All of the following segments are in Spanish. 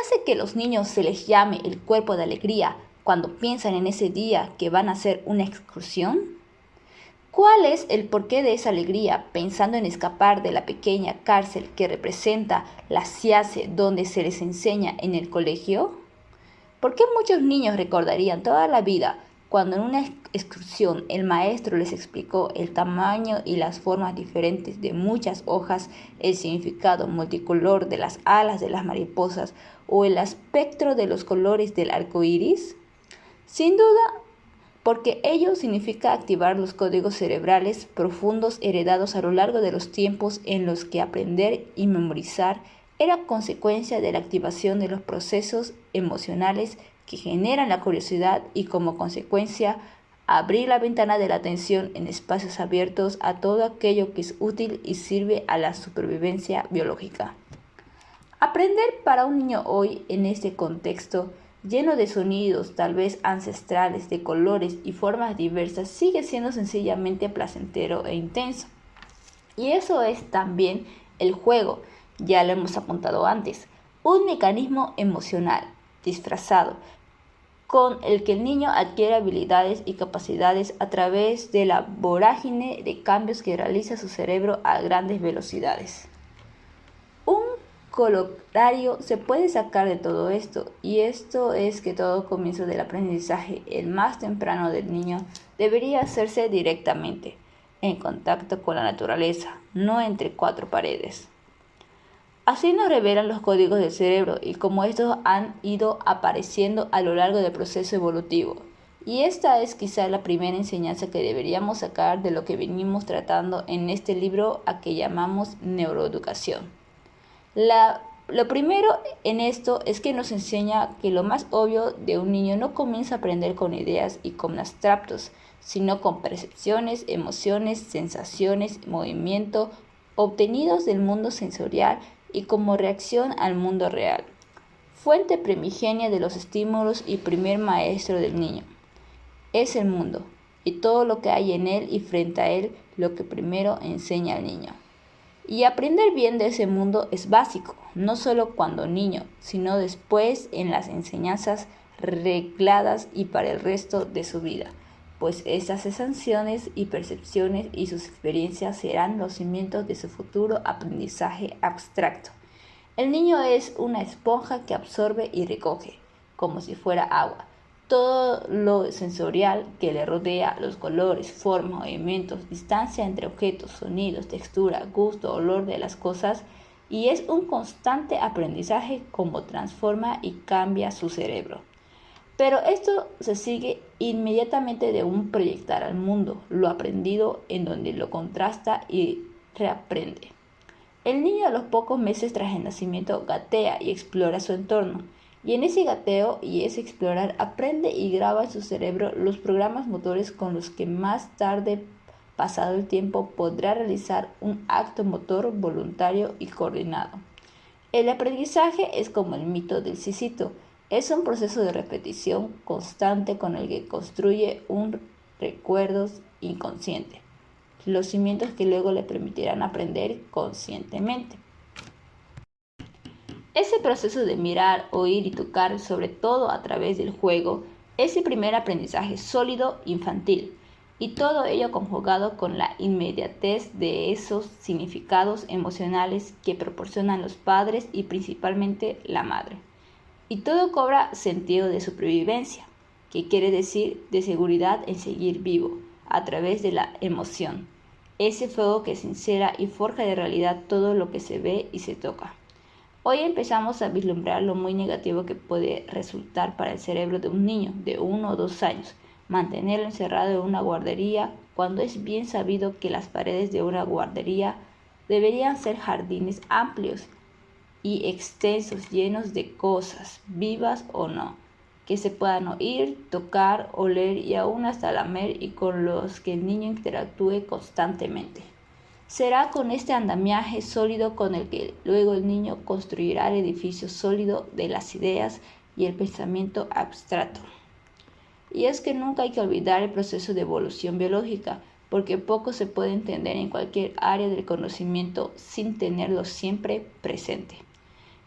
hace que los niños se les llame el cuerpo de alegría cuando piensan en ese día que van a hacer una excursión? ¿Cuál es el porqué de esa alegría pensando en escapar de la pequeña cárcel que representa la SIACE donde se les enseña en el colegio? ¿Por qué muchos niños recordarían toda la vida cuando en una excursión el maestro les explicó el tamaño y las formas diferentes de muchas hojas, el significado multicolor de las alas de las mariposas o el espectro de los colores del arco iris? Sin duda, porque ello significa activar los códigos cerebrales profundos heredados a lo largo de los tiempos en los que aprender y memorizar era consecuencia de la activación de los procesos emocionales que generan la curiosidad y como consecuencia abrir la ventana de la atención en espacios abiertos a todo aquello que es útil y sirve a la supervivencia biológica. Aprender para un niño hoy en este contexto lleno de sonidos, tal vez ancestrales, de colores y formas diversas, sigue siendo sencillamente placentero e intenso. Y eso es también el juego, ya lo hemos apuntado antes, un mecanismo emocional disfrazado con el que el niño adquiere habilidades y capacidades a través de la vorágine de cambios que realiza su cerebro a grandes velocidades. Un colocario se puede sacar de todo esto, y esto es que todo comienzo del aprendizaje, el más temprano del niño, debería hacerse directamente, en contacto con la naturaleza, no entre cuatro paredes. Así nos revelan los códigos del cerebro y cómo estos han ido apareciendo a lo largo del proceso evolutivo. Y esta es quizá la primera enseñanza que deberíamos sacar de lo que venimos tratando en este libro a que llamamos neuroeducación. Lo primero en esto es que nos enseña que lo más obvio de un niño no comienza a aprender con ideas y con abstractos, sino con percepciones, emociones, sensaciones, movimiento, obtenidos del mundo sensorial y como reacción al mundo real. Fuente primigenia de los estímulos y primer maestro del niño. Es el mundo, y todo lo que hay en él y frente a él, lo que primero enseña al niño. Y aprender bien de ese mundo es básico, no solo cuando niño, sino después en las enseñanzas regladas y para el resto de su vida, pues esas sensaciones y percepciones y sus experiencias serán los cimientos de su futuro aprendizaje abstracto. El niño es una esponja que absorbe y recoge, como si fuera agua, todo lo sensorial que le rodea, los colores, formas, movimientos, distancia entre objetos, sonidos, textura, gusto, olor de las cosas, y es un constante aprendizaje como transforma y cambia su cerebro. Pero esto se sigue inmediatamente de un proyectar al mundo lo aprendido, en donde lo contrasta y reaprende. El niño a los pocos meses tras el nacimiento gatea y explora su entorno, y en ese gateo y ese explorar aprende y graba en su cerebro los programas motores con los que más tarde, pasado el tiempo, podrá realizar un acto motor voluntario y coordinado. El aprendizaje es como el mito del Sísifo, es un proceso de repetición constante con el que construye un recuerdo inconsciente, los cimientos que luego le permitirán aprender conscientemente. Ese proceso de mirar, oír y tocar, sobre todo a través del juego, es el primer aprendizaje sólido infantil, y todo ello conjugado con la inmediatez de esos significados emocionales que proporcionan los padres y principalmente la madre. Y todo cobra sentido de supervivencia, que quiere decir de seguridad en seguir vivo, a través de la emoción, ese fuego que sincera y forja de realidad todo lo que se ve y se toca. Hoy empezamos a vislumbrar lo muy negativo que puede resultar para el cerebro de un niño de 1 o 2 años mantenerlo encerrado en una guardería, cuando es bien sabido que las paredes de una guardería deberían ser jardines amplios y extensos, llenos de cosas, vivas o no, que se puedan oír, tocar, oler y aún hasta lamer, y con los que el niño interactúe constantemente. Será con este andamiaje sólido con el que luego el niño construirá el edificio sólido de las ideas y el pensamiento abstracto. Y es que nunca hay que olvidar el proceso de evolución biológica, porque poco se puede entender en cualquier área del conocimiento sin tenerlo siempre presente.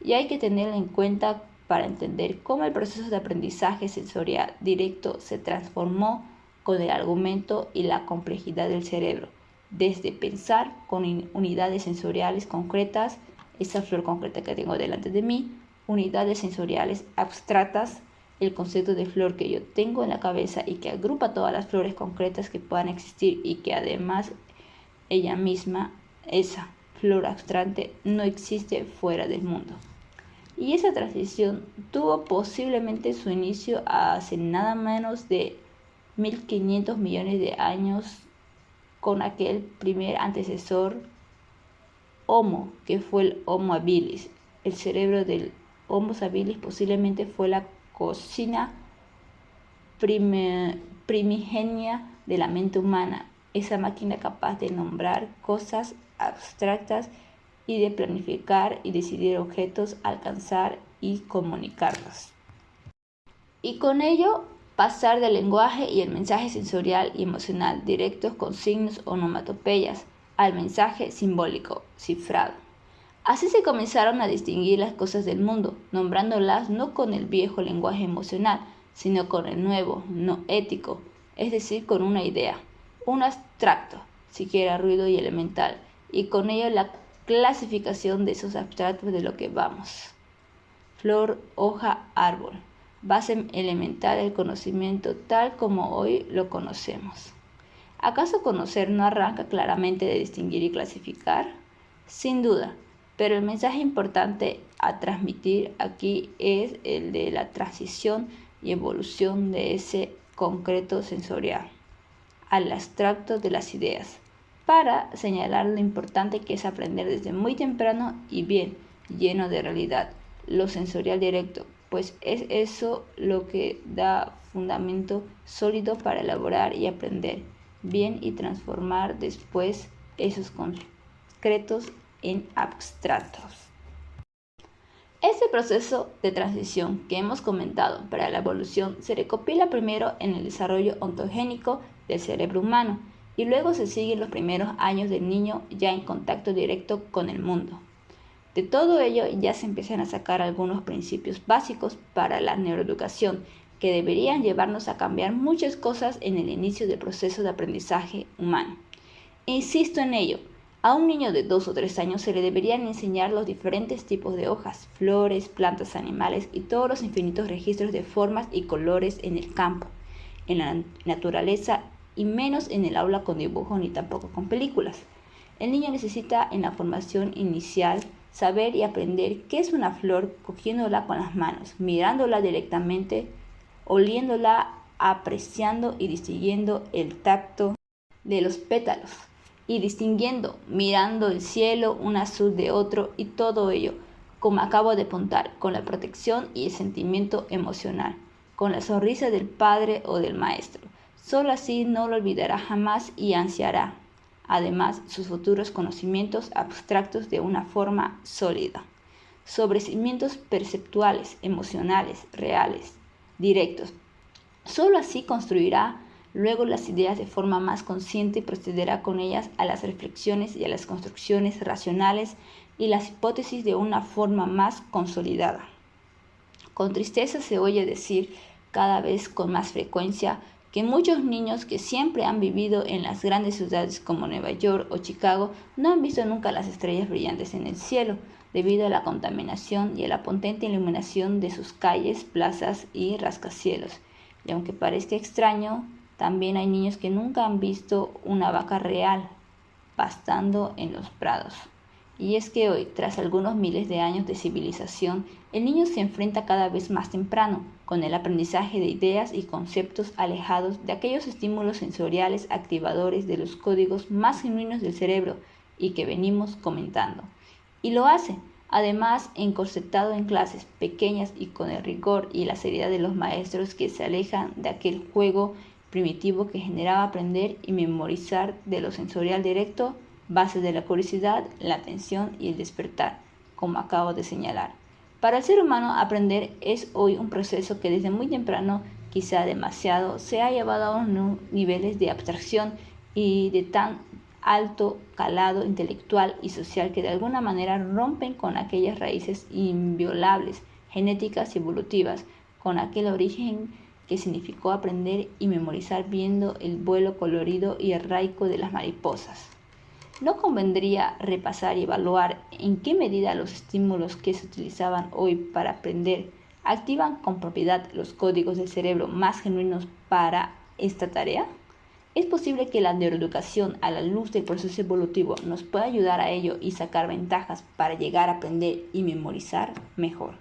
Y hay que tener en cuenta para entender cómo el proceso de aprendizaje sensorial directo se transformó con el argumento y la complejidad del cerebro, desde pensar con unidades sensoriales concretas, esa flor concreta que tengo delante de mí, unidades sensoriales abstractas, el concepto de flor que yo tengo en la cabeza y que agrupa todas las flores concretas que puedan existir y que además ella misma, esa flor abstracta, no existe fuera del mundo. Y esa transición tuvo posiblemente su inicio hace nada menos de 1500 millones de años con aquel primer antecesor Homo, que fue el Homo habilis. El cerebro del Homo habilis posiblemente fue la cocina primigenia de la mente humana, esa máquina capaz de nombrar cosas abstractas y de planificar y decidir objetos, alcanzar y comunicarlos. Y con ello pasar del lenguaje y el mensaje sensorial y emocional directos con signos o onomatopeyas al mensaje simbólico, cifrado. Así se comenzaron a distinguir las cosas del mundo, nombrándolas no con el viejo lenguaje emocional, sino con el nuevo, no ético, es decir, con una idea, un abstracto, siquiera ruido y elemental, y con ello la clasificación de esos abstractos de lo que vamos. Flor, hoja, árbol, base elemental del conocimiento tal como hoy lo conocemos. ¿Acaso conocer no arranca claramente de distinguir y clasificar? Sin duda, pero el mensaje importante a transmitir aquí es el de la transición y evolución de ese concreto sensorial al abstracto de las ideas, para señalar lo importante que es aprender desde muy temprano y bien, lleno de realidad, lo sensorial directo, pues es eso lo que da fundamento sólido para elaborar y aprender bien y transformar después esos concretos en abstractos. Este proceso de transición que hemos comentado para la evolución se recopila primero en el desarrollo ontogénico del cerebro humano y luego se siguen los primeros años del niño ya en contacto directo con el mundo. De todo ello ya se empiezan a sacar algunos principios básicos para la neuroeducación que deberían llevarnos a cambiar muchas cosas en el inicio del proceso de aprendizaje humano. Insisto en ello. A un niño de 2 o 3 años se le deberían enseñar los diferentes tipos de hojas, flores, plantas, animales y todos los infinitos registros de formas y colores en el campo, en la naturaleza y menos en el aula con dibujos ni tampoco con películas. El niño necesita en la formación inicial saber y aprender qué es una flor cogiéndola con las manos, mirándola directamente, oliéndola, apreciando y distinguiendo el tacto de los pétalos. Y distinguiendo, mirando el cielo, un azul de otro y todo ello, como acabo de apuntar, con la protección y el sentimiento emocional, con la sonrisa del padre o del maestro. Solo así no lo olvidará jamás y ansiará, además, sus futuros conocimientos abstractos de una forma sólida, sobre cimientos perceptuales, emocionales, reales, directos. Solo así construirá luego las ideas de forma más consciente y procederá con ellas a las reflexiones y a las construcciones racionales y las hipótesis de una forma más consolidada. Con tristeza se oye decir cada vez con más frecuencia que muchos niños que siempre han vivido en las grandes ciudades como Nueva York o Chicago no han visto nunca las estrellas brillantes en el cielo debido a la contaminación y a la potente iluminación de sus calles, plazas y rascacielos. Y aunque parezca extraño, también hay niños que nunca han visto una vaca real pastando en los prados. Y es que hoy, tras algunos miles de años de civilización, el niño se enfrenta cada vez más temprano con el aprendizaje de ideas y conceptos alejados de aquellos estímulos sensoriales activadores de los códigos más genuinos del cerebro y que venimos comentando. Y lo hace, además, encorsetado en clases pequeñas y con el rigor y la seriedad de los maestros que se alejan de aquel juego primitivo que generaba aprender y memorizar de lo sensorial directo, base de la curiosidad, la atención y el despertar, como acabo de señalar. Para el ser humano, aprender es hoy un proceso que desde muy temprano, quizá demasiado, se ha llevado a unos niveles de abstracción y de tan alto calado intelectual y social que de alguna manera rompen con aquellas raíces inviolables genéticas y evolutivas, con aquel origen que significó aprender y memorizar viendo el vuelo colorido y arcaico de las mariposas. ¿No convendría repasar y evaluar en qué medida los estímulos que se utilizaban hoy para aprender activan con propiedad los códigos del cerebro más genuinos para esta tarea? Es posible que la neuroeducación a la luz del proceso evolutivo nos pueda ayudar a ello y sacar ventajas para llegar a aprender y memorizar mejor.